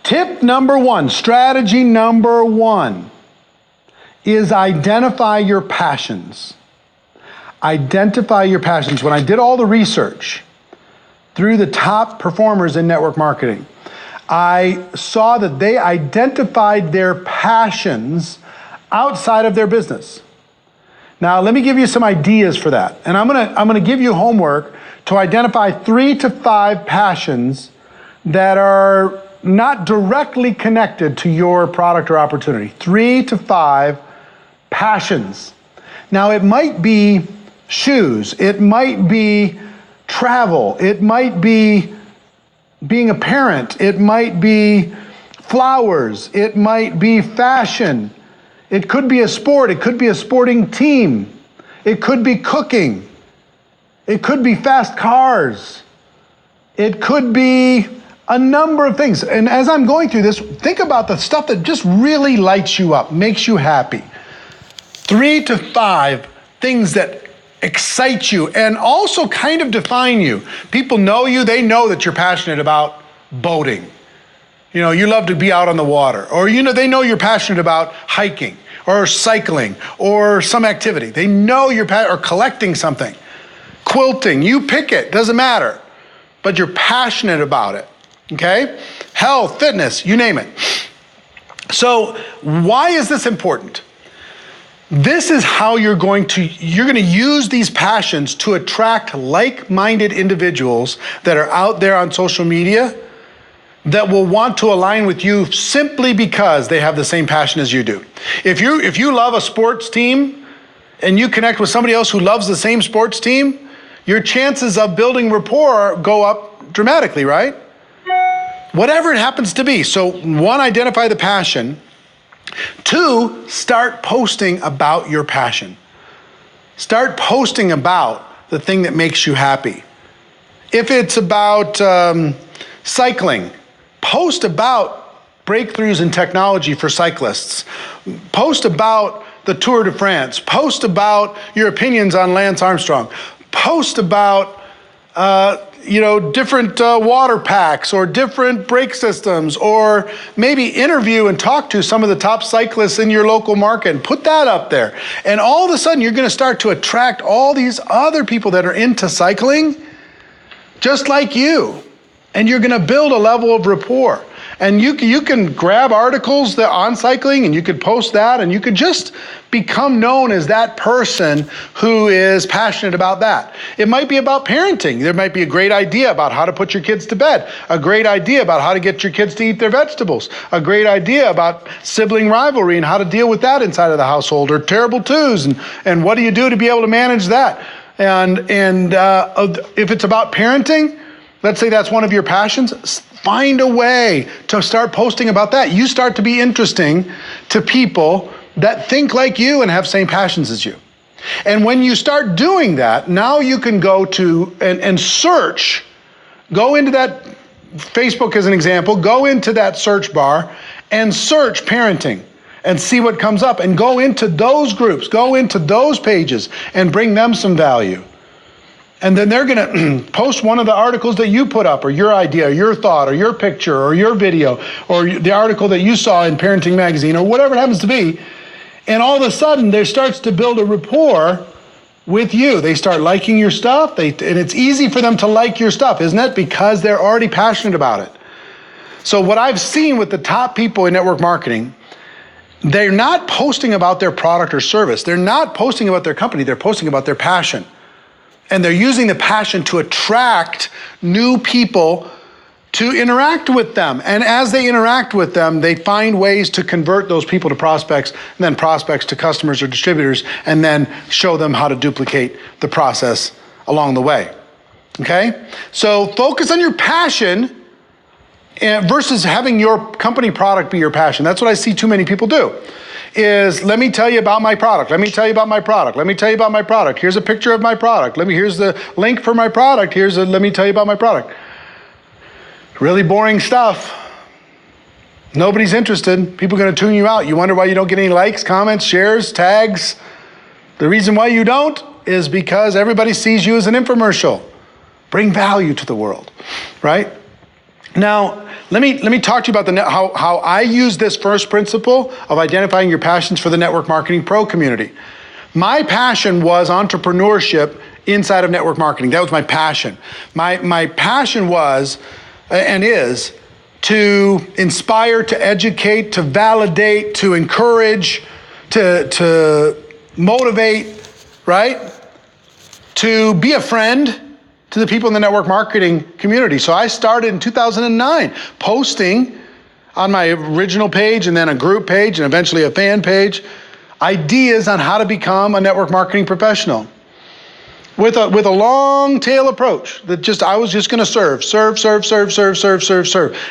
Tip number one, strategy number one is identify your passions. Identify your passions. When I did all the research through the top performers in network marketing, I saw that they identified their passions outside of their business. Now, let me give you some ideas for that. And I'm gonna give you homework to identify 3 to 5 passions that are not directly connected to your product or opportunity. 3 to 5 passions. Now, it might be shoes, it might be travel, it might be being a parent, it might be flowers, it might be fashion, it could be a sport, it could be a sporting team, it could be cooking, it could be fast cars, it could be a number of things. And as I'm going through this, think about the stuff that just really lights you up, makes you happy. 3 to 5 things that excite you and also kind of define you. People know you, they know that you're passionate about boating. You know, you love to be out on the water, or they know you're passionate about hiking or cycling or some activity. They know you're or collecting something, quilting, you pick it, doesn't matter, but you're passionate about it, okay? Health, fitness, you name it. So why is this important? This is how you're going to use these passions to attract like-minded individuals that are out there on social media that will want to align with you simply because they have the same passion as you do. If you love a sports team and you connect with somebody else who loves the same sports team, your chances of building rapport go up dramatically, right? Whatever it happens to be. So 1, identify the passion. 2, start posting about your passion. Start posting about the thing that makes you happy. If it's about cycling, post about breakthroughs in technology for cyclists. Post about the Tour de France. Post about your opinions on Lance Armstrong. Post about different water packs or different brake systems, or maybe interview and talk to some of the top cyclists in your local market and put that up there. And all of a sudden you're going to start to attract all these other people that are into cycling just like you. And you're going to build a level of rapport. And you can grab articles that on cycling and you could post that, and you could just become known as that person who is passionate about that. It might be about parenting. There might be a great idea about how to put your kids to bed, a great idea about how to get your kids to eat their vegetables, a great idea about sibling rivalry and how to deal with that inside of the household, or terrible twos, and what do you do to be able to manage that? And if it's about parenting, let's say that's one of your passions, find a way to start posting about that. You start to be interesting to people that think like you and have same passions as you. And when you start doing that, now you can go to and search, go into that, Facebook as an example, go into that search bar and search parenting and see what comes up, and go into those groups, go into those pages and bring them some value. And then they're going to post one of the articles that you put up, or your idea, or your thought, or your picture, or your video, or the article that you saw in Parenting Magazine, or whatever it happens to be. And all of a sudden, there starts to build a rapport with you. They start liking your stuff, and it's easy for them to like your stuff, isn't it? Because they're already passionate about it. So what I've seen with the top people in network marketing, they're not posting about their product or service. They're not posting about their company. They're posting about their passion. And they're using the passion to attract new people to interact with them. And as they interact with them, they find ways to convert those people to prospects, and then prospects to customers or distributors, and then show them how to duplicate the process along the way. Okay? So focus on your passion versus having your company product be your passion. That's what I see too many people do. Is let me tell you about my product. Let me tell you about my product. Let me tell you about my product. Here's a picture of my product. Here's the link for my product. Let me tell you about my product. Really boring stuff. Nobody's interested. People are going to tune you out. You wonder why you don't get any likes, comments, shares, tags. The reason why you don't is because everybody sees you as an infomercial. Bring value to the world, right? Now, let me talk to you about how I use this first principle of identifying your passions for the Network Marketing Pro community. My passion was entrepreneurship inside of network marketing. That was my passion. My passion was and is to inspire, to educate, to validate, to encourage, to motivate, right? To be a friend to the people in the network marketing community. So I started in 2009 posting on my original page and then a group page and eventually a fan page, ideas on how to become a network marketing professional with a long tail approach that I was just going to serve.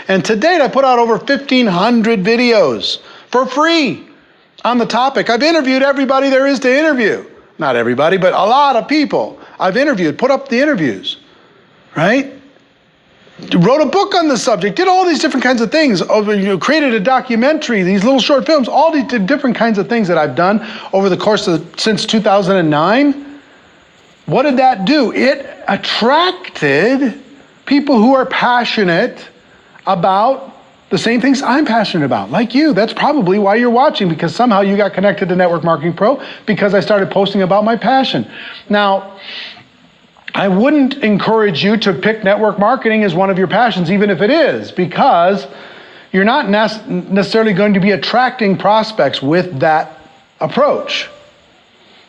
And to date, I put out over 1,500 videos for free on the topic. I've interviewed everybody there is to interview. Not everybody, but a lot of people I've interviewed, put up the interviews, right? Wrote a book on the subject, did all these different kinds of things, created a documentary, these little short films, all these different kinds of things that I've done over the course of since 2009. What did that do? It attracted people who are passionate about the same things I'm passionate about, like you. That's probably why you're watching, because somehow you got connected to Network Marketing Pro because I started posting about my passion. Now, I wouldn't encourage you to pick network marketing as one of your passions, even if it is, because you're not necessarily going to be attracting prospects with that approach.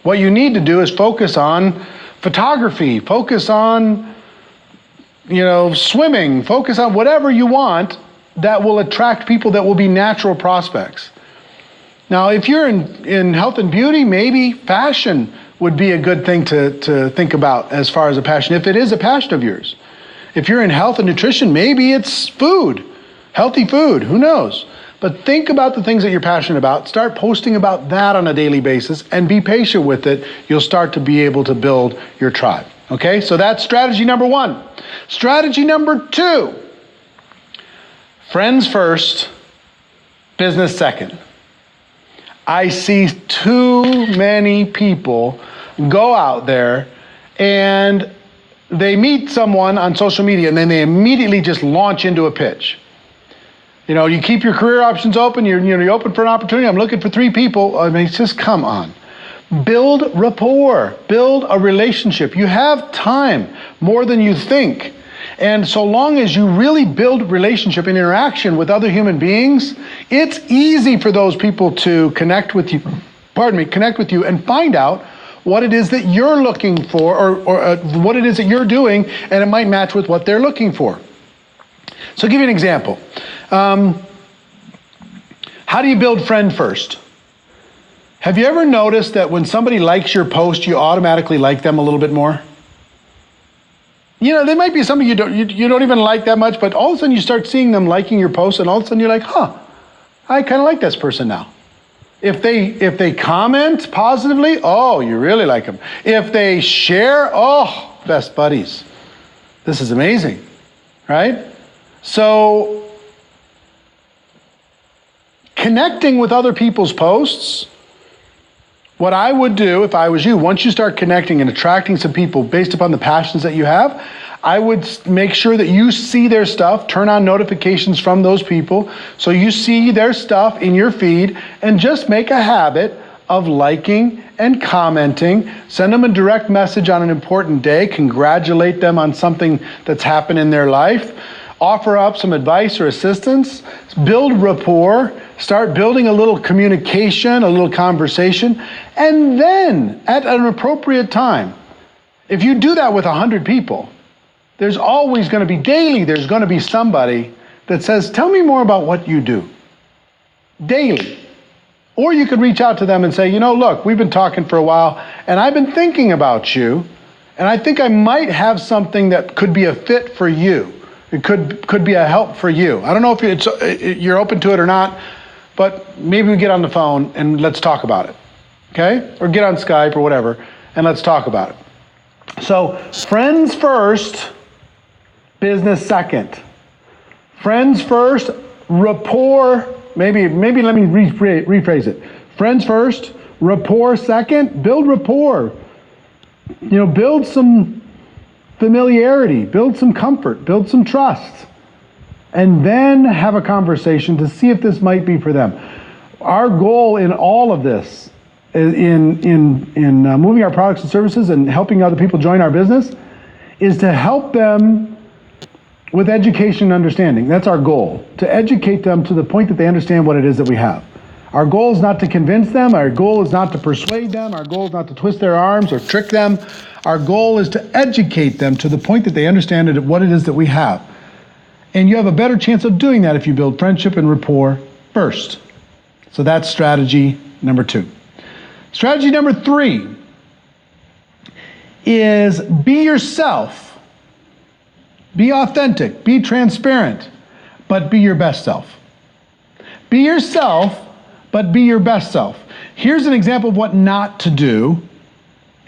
What you need to do is focus on photography, focus on, swimming, focus on whatever you want that will attract people that will be natural prospects. Now, if you're in health and beauty, maybe fashion would be a good thing to think about as far as a passion, if it is a passion of yours. If you're in health and nutrition, maybe it's food, healthy food, who knows? But think about the things that you're passionate about, start posting about that on a daily basis, and be patient with it. You'll start to be able to build your tribe, okay? So that's strategy number 1. Strategy number 2, friends first, business second. I see too many people go out there and they meet someone on social media and then they immediately just launch into a pitch. You keep your career options open, you're open for an opportunity. I'm looking for 3 people. I mean, it's just, come on. Build rapport, build a relationship. You have time, more than you think. And so long as you really build relationship and interaction with other human beings, it's easy for those people to connect with you and find out what it is that you're looking for or what it is that you're doing, and it might match with what they're looking for. So I'll give you an example. How do you build friend first? Have you ever noticed that when somebody likes your post, you automatically like them a little bit more? There might be somebody you don't even like that much, but all of a sudden you start seeing them liking your post, and all of a sudden you're like, I kind of like this person now. If they comment positively, oh, you really like them. If they share, oh, best buddies. This is amazing, right? So connecting with other people's posts, what I would do if I was you, once you start connecting and attracting some people based upon the passions that you have, I would make sure that you see their stuff, turn on notifications from those people so you see their stuff in your feed, and just make a habit of liking and commenting. Send them a direct message on an important day, congratulate them on something that's happened in their life, offer up some advice or assistance, build rapport, start building a little communication, a little conversation, and then at an appropriate time, if you do that with 100 people, there's always going to be daily, there's going to be somebody that says, tell me more about what you do. Daily. Or you could reach out to them and say, look, we've been talking for a while and I've been thinking about you, and I think I might have something that could be a fit for you. It could be a help for you. I don't know if you're open to it or not, but maybe we get on the phone and let's talk about it, okay? Or get on Skype or whatever, and let's talk about it. So friends first, business second. Friends first, rapport, maybe let me rephrase it. Friends first, rapport second, build rapport. Build some familiarity, build some comfort, build some trust. and then have a conversation to see if this might be for them. Our goal in all of this, in moving our products and services and helping other people join our business, is to help them with education and understanding. That's our goal, to educate them to the point that they understand what it is that we have. Our goal is not to convince them. Our goal is not to persuade them. Our goal is not to twist their arms or trick them. Our goal is to educate them to the point that they understand what it is that we have. And you have a better chance of doing that if you build friendship and rapport first. So that's strategy number 2. Strategy number 3 is be yourself. Be authentic, be transparent, but be your best self. Be yourself, but be your best self. Here's an example of what not to do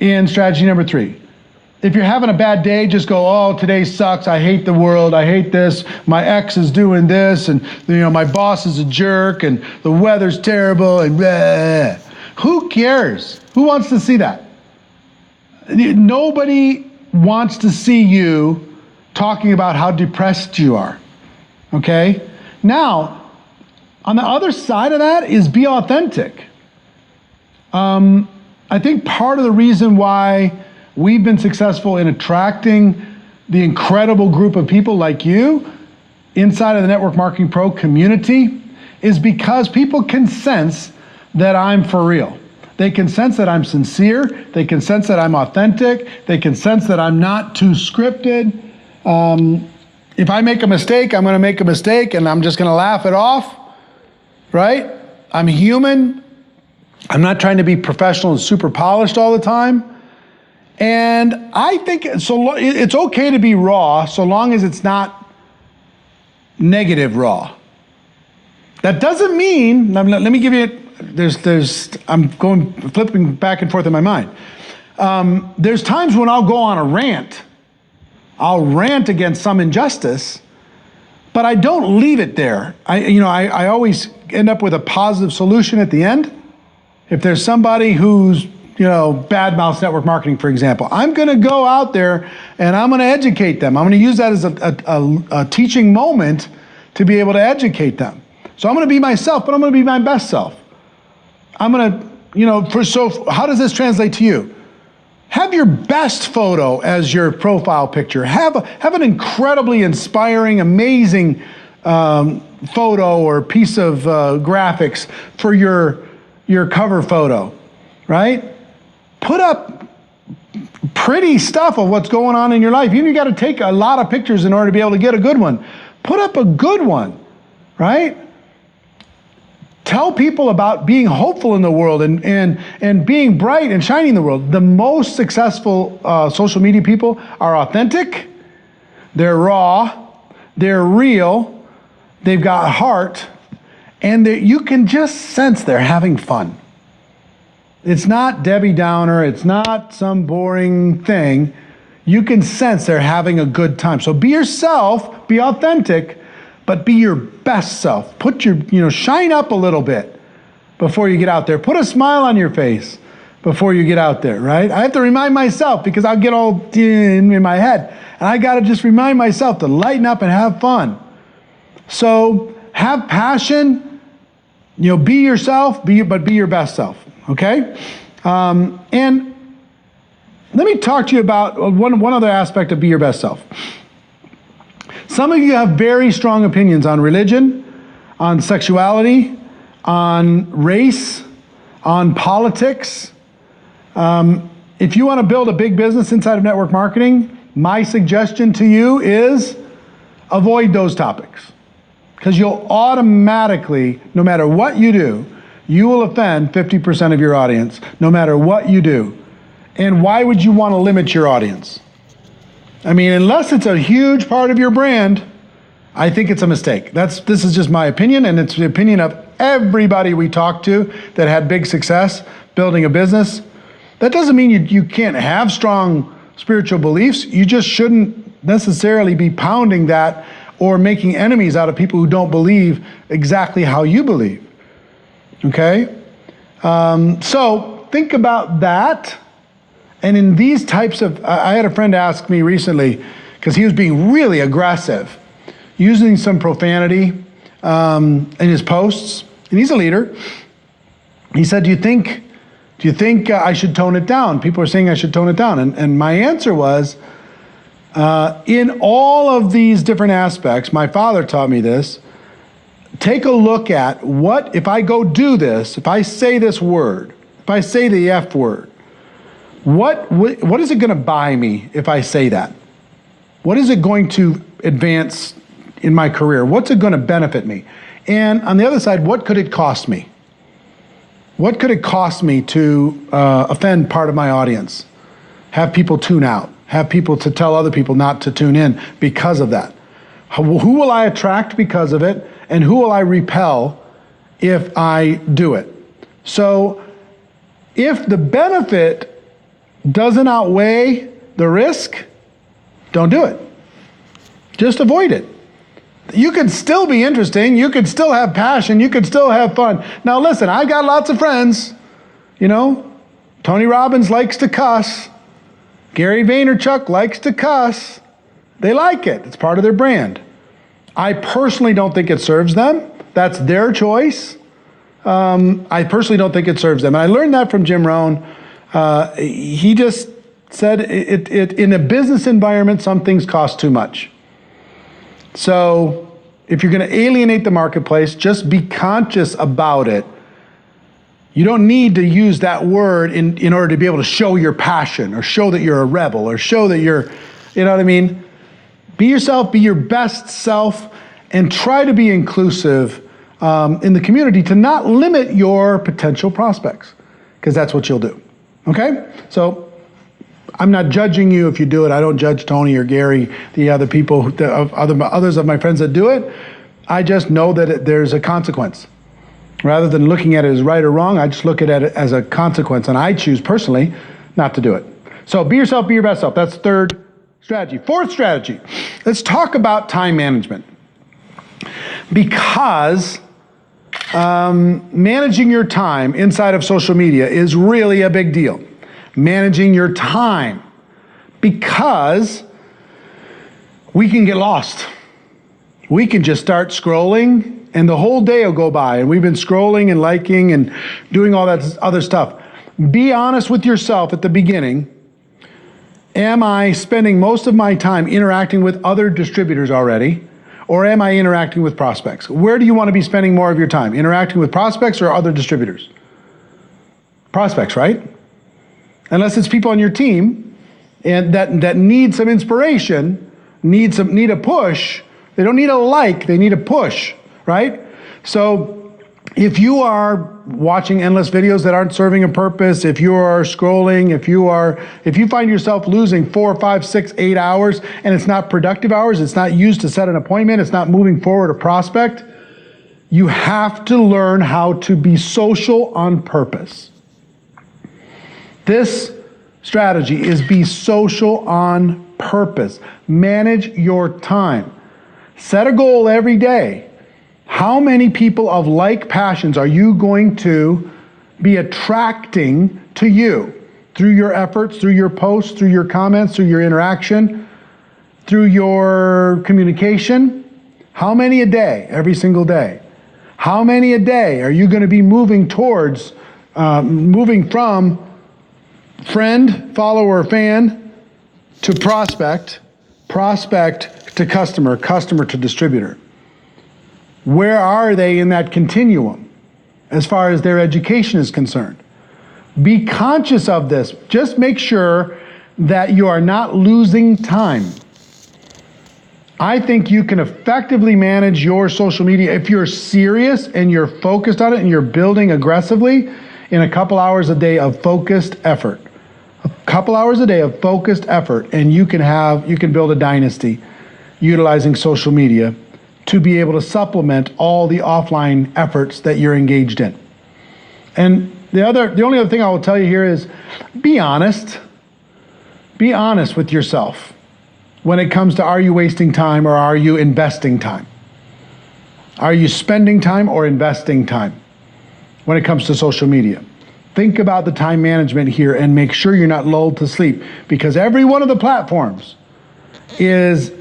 in strategy number 3. If you're having a bad day, just go, oh, today sucks. I hate the world. I hate this. My ex is doing this, and my boss is a jerk, and the weather's terrible, and bleh. Who cares? Who wants to see that? Nobody wants to see you talking about how depressed you are. Okay? Now, on the other side of that is be authentic. I think part of the reason why we've been successful in attracting the incredible group of people like you inside of the Network Marketing Pro community is because people can sense that I'm for real. They can sense that I'm sincere. They can sense that I'm authentic. They can sense that I'm not too scripted. If I make a mistake, I'm going to make a mistake and I'm just going to laugh it off, right? I'm human. I'm not trying to be professional and super polished all the time. And I think it's okay to be raw so long as it's not negative raw. That doesn't mean, let me give you, I'm flipping back and forth in my mind. There's times when I'll go on a rant. I'll rant against some injustice, but I don't leave it there. I always end up with a positive solution at the end. If there's somebody who's badmouths network marketing, for example, I'm going to go out there and I'm going to educate them. I'm going to use that as a teaching moment to be able to educate them. So I'm going to be myself, but I'm going to be my best self. I'm going to, so how does this translate to you? Have your best photo as your profile picture. Have an incredibly inspiring, amazing photo or piece of graphics for your cover photo, right? Put up pretty stuff of what's going on in your life. You got to take a lot of pictures in order to be able to get a good one. Put up a good one, right? Tell people about being hopeful in the world and being bright and shining in the world. The most successful social media people are authentic, they're raw, they're real, they've got heart, and you can just sense they're having fun. It's not Debbie Downer. It's not some boring thing. You can sense they're having a good time. So be yourself, be authentic, but be your best self. Put shine up a little bit before you get out there. Put a smile on your face before you get out there, right? I have to remind myself because I'll get all in my head. And I got to just remind myself to lighten up and have fun. So have passion, be yourself, but be your best self. Okay? And let me talk to you about one other aspect of be your best self. Some of you have very strong opinions on religion, on sexuality, on race, on politics. If you want to build a big business inside of network marketing, my suggestion to you is avoid those topics. Because you'll automatically, no matter what you do, you will offend 50% of your audience, no matter what you do. And why would you want to limit your audience? I mean, unless it's a huge part of your brand, I think it's a mistake. This is just my opinion, and it's the opinion of everybody we talked to that had big success building a business. That doesn't mean you can't have strong spiritual beliefs. You just shouldn't necessarily be pounding that or making enemies out of people who don't believe exactly how you believe. Okay? So think about that. And in these types of, I had a friend ask me recently, because he was being really aggressive, using some profanity in his posts, and he's a leader. He said, do you think I should tone it down? People are saying I should tone it down. And my answer was, in all of these different aspects, my father taught me this, take a look at what, if I go do this, if I say this word, if I say the F word, what is it going to buy me if I say that? What is it going to advance in my career? What's it going to benefit me? And on the other side, what could it cost me? What could it cost me to offend part of my audience? Have people tune out? Have people to tell other people not to tune in because of that? Who will I attract because of it? And who will I repel if I do it? So if the benefit doesn't outweigh the risk, don't do it. Just avoid it. You could still be interesting. You could still have passion. You could still have fun. Now listen, I've got lots of friends. You know, Tony Robbins likes to cuss. Gary Vaynerchuk likes to cuss. They like it. It's part of their brand. I personally don't think it serves them. That's their choice. I personally don't think it serves them. And I learned that from Jim Rohn. He just said it in a business environment, some things cost too much. So if you're going to alienate the marketplace, just be conscious about it. You don't need to use that word in order to be able to show your passion or show that you're a rebel or show that you're, you know what I mean? Be yourself, be your best self, and try to be inclusive in the community to not limit your potential prospects, because that's what you'll do. Okay? So I'm not judging you if you do it. I don't judge Tony or Gary, the other people, others of my friends that do it. I just know that there's a consequence. Rather than looking at it as right or wrong, I just look at it as a consequence, and I choose personally not to do it. So be yourself, be your best self. That's third strategy. Fourth strategy, let's talk about time management. Because managing your time inside of social media is really a big deal. Managing your time, because we can get lost. We can just start scrolling and the whole day will go by and we've been scrolling and liking and doing all that other stuff. Be honest with yourself at the beginning. Am I spending most of my time interacting with other distributors already, or am I interacting with prospects? Where do you want to be spending more of your time? Interacting with prospects or other distributors? Prospects, right? Unless it's people on your team and that need some inspiration, need a push. They don't need a like, they need a push, right? So if you are watching endless videos that aren't serving a purpose, if you are scrolling, if you find yourself losing 4, 5, 6, 8 hours and it's not productive hours, it's not used to set an appointment, it's not moving forward a prospect, you have to learn how to be social on purpose. This strategy is be social on purpose. Manage your time. Set a goal every day. How many people of like passions are you going to be attracting to you through your efforts, through your posts, through your comments, through your interaction, through your communication? How many a day, every single day? How many a day are you going to be moving towards, moving from friend, follower, fan to prospect, prospect to customer, customer to distributor? Where are they in that continuum as far as their education is concerned? Be conscious of this. Just make sure that you are not losing time. I think you can effectively manage your social media if you're serious and you're focused on it and you're building aggressively in a couple hours a day of focused effort. A couple hours a day of focused effort, and you can build a dynasty utilizing social media to be able to supplement all the offline efforts that you're engaged in. And the only other thing I will tell you here is be honest. Be honest with yourself when it comes to, are you wasting time or are you investing time? Are you spending time or investing time when it comes to social media? Think about the time management here and make sure you're not lulled to sleep, because every one of the platforms is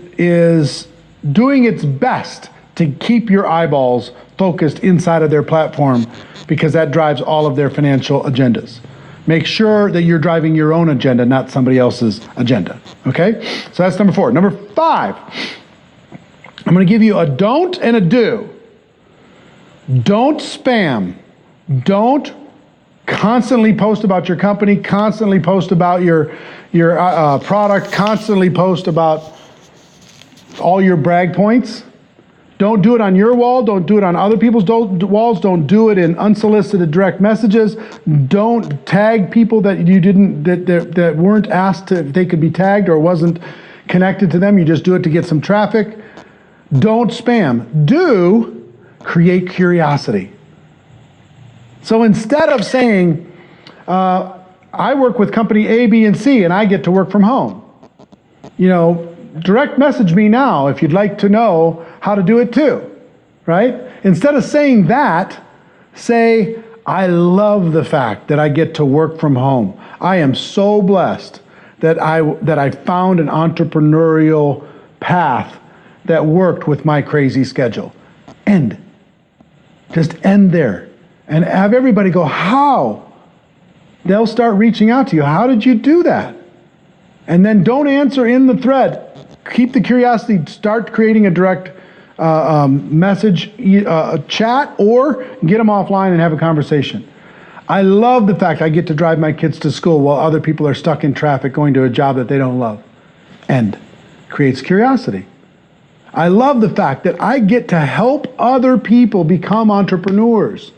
doing its best to keep your eyeballs focused inside of their platform, because that drives all of their financial agendas. Make sure that you're driving your own agenda, not somebody else's agenda. Okay? So that's number 4. Number 5, I'm going to give you a don't and a do. Don't spam. Don't constantly post about your company, constantly post about your product, constantly post about all your brag points. Don't do it on your wall. Don't do it on other people's walls. Don't do it in unsolicited direct messages. Don't tag people that you didn't that weren't asked if they could be tagged or wasn't connected to them. You just do it to get some traffic. Don't spam. Do create curiosity. So instead of saying, I work with company A, B, and C, and I get to work from home, direct message me now if you'd like to know how to do it too, right? Instead of saying that, say, I love the fact that I get to work from home. I am so blessed that I found an entrepreneurial path that worked with my crazy schedule. End. Just end there. And have everybody go, how? They'll start reaching out to you. How did you do that? And then don't answer in the thread. Keep the curiosity. Start creating a direct message, chat, or get them offline and have a conversation. I love the fact I get to drive my kids to school while other people are stuck in traffic going to a job that they don't love. End. Creates curiosity. I love the fact that I get to help other people become entrepreneurs.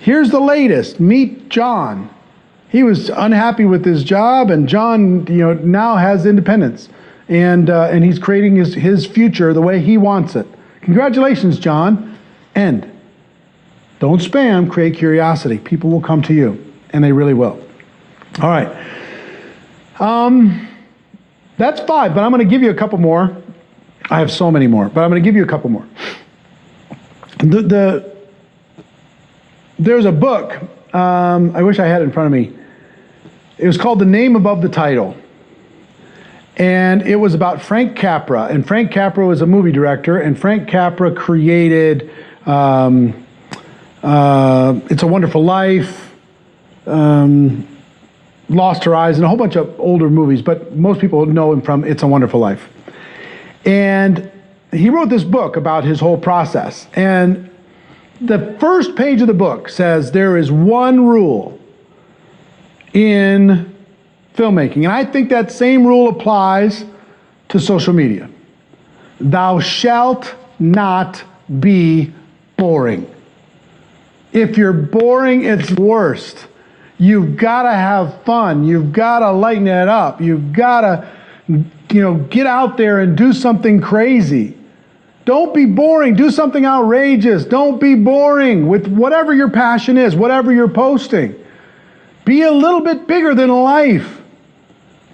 Here's the latest. Meet John. He was unhappy with his job, and John, now has independence, and he's creating his future the way he wants it. Congratulations, John. End. Don't spam. Create curiosity. People will come to you, and they really will. All right. That's 5, but I'm going to give you a couple more. I have so many more, but I'm going to give you a couple more. There's a book, I wish I had it in front of me. It was called The Name Above the Title. And it was about Frank Capra. And Frank Capra was a movie director, and Frank Capra created It's a Wonderful Life, Lost Her Eyes, and a whole bunch of older movies, but most people know him from It's a Wonderful Life. And he wrote this book about his whole process. And the first page of the book says there is one rule in filmmaking. And I think that same rule applies to social media. Thou shalt not be boring. If you're boring, it's worst. You've got to have fun. You've got to lighten it up. You've got to, get out there and do something crazy. Don't be boring. Do something outrageous. Don't be boring with whatever your passion is, whatever you're posting. Be a little bit bigger than life.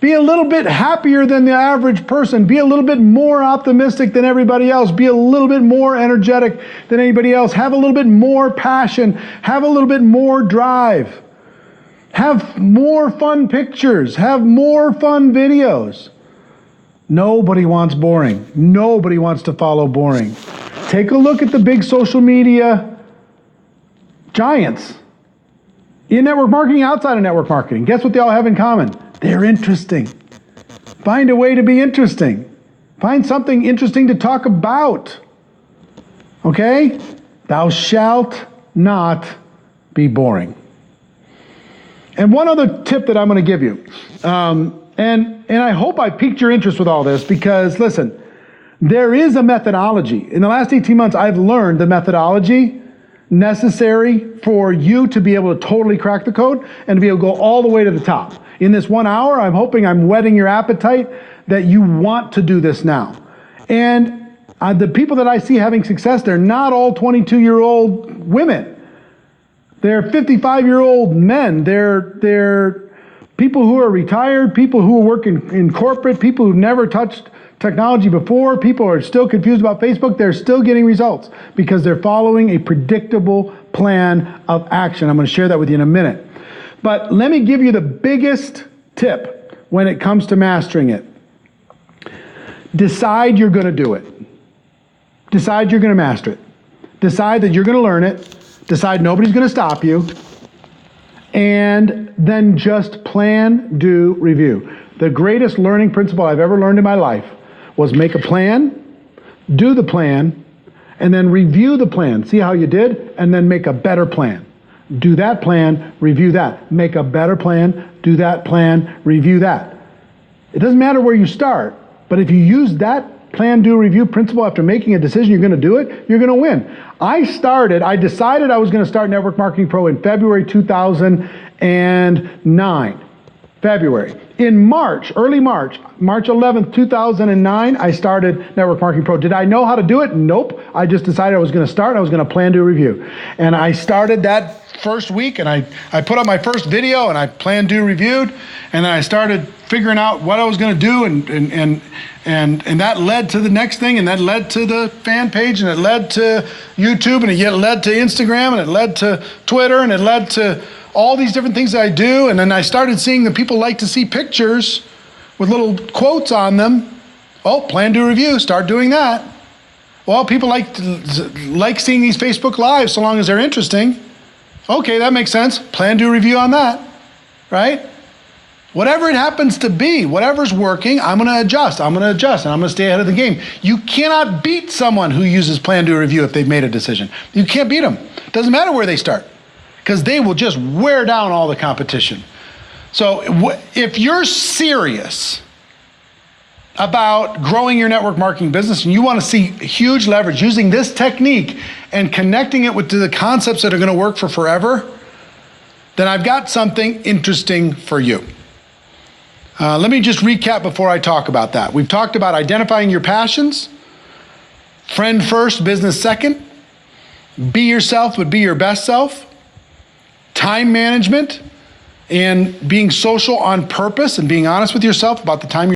Be a little bit happier than the average person. Be a little bit more optimistic than everybody else. Be a little bit more energetic than anybody else. Have a little bit more passion. Have a little bit more drive. Have more fun pictures. Have more fun videos. Nobody wants boring. Nobody wants to follow boring. Take a look at the big social media giants. In network marketing, outside of network marketing. Guess what they all have in common? They're interesting. Find a way to be interesting. Find something interesting to talk about. Okay? Thou shalt not be boring. And one other tip that I'm going to give you, and I hope I piqued your interest with all this, because listen, there is a methodology. In the last 18 months, I've learned the methodology necessary for you to be able to totally crack the code and to be able to go all the way to the top. In this 1 hour, I'm hoping I'm whetting your appetite that you want to do this now. And the people that I see having success, they're not all 22-year-old women. They're 55-year-old men. They're people who are retired, people who work in corporate, people who've never touched technology before, people who are still confused about Facebook. They're still getting results because they're following a predictable plan of action. I'm going to share that with you in a minute. But let me give you the biggest tip when it comes to mastering it. Decide you're going to do it. Decide you're going to master it. Decide that you're going to learn it. Decide nobody's going to stop you. And then just plan, do, review. The greatest learning principle I've ever learned in my life was make a plan, do the plan, and then review the plan. See how you did? And then make a better plan. Do that plan, review that. Make a better plan, do that plan, review that. It doesn't matter where you start, but if you use that plan, do, review principle after making a decision you're going to do it, you're going to win. I decided I was going to start Network Marketing Pro in February 2009. February. In March, early March, March 11th, 2009, I started Network Marketing Pro. Did I know how to do it? Nope. I just decided I was going to start. I was going to plan, do, review. And I started that first week, and I put up my first video, and I planned, do, reviewed, and then I started figuring out what I was going to do, and that led to the next thing, and that led to the fan page, and it led to YouTube, and it led to Instagram, and it led to Twitter, and it led to all these different things that I do. And then I started seeing that people like to see pictures with little quotes on them. Oh, plan, do, review, start doing that. Well, people like seeing these Facebook Lives so long as they're interesting. Okay, that makes sense. Plan, do, review on that, right? Whatever it happens to be, whatever's working, I'm going to adjust, and I'm going to stay ahead of the game. You cannot beat someone who uses plan, do, review if they've made a decision. You can't beat them. Doesn't matter where they start, because they will just wear down all the competition. So if you're serious about growing your network marketing business and you want to see huge leverage using this technique and connecting it to the concepts that are going to work for forever, then I've got something interesting for you. Let me just recap before I talk about that. We've talked about identifying your passions, friend first, business second, be yourself but be your best self, time management, and being social on purpose and being honest with yourself about the time